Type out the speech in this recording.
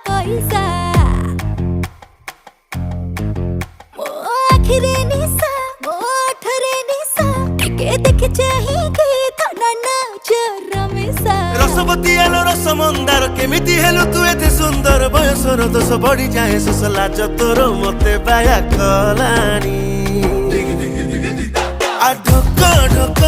पैसा मो आखिरे निशा मो ओठरे निशा टिके देख चाहिए थना नाच रमेशा रसवती आलो रसमंदार केमिति हेलु तू एते सुंदर बयसर दोष बढ़ी जाए सोस लाज तोर मते बाया कलानी आ ढक ढक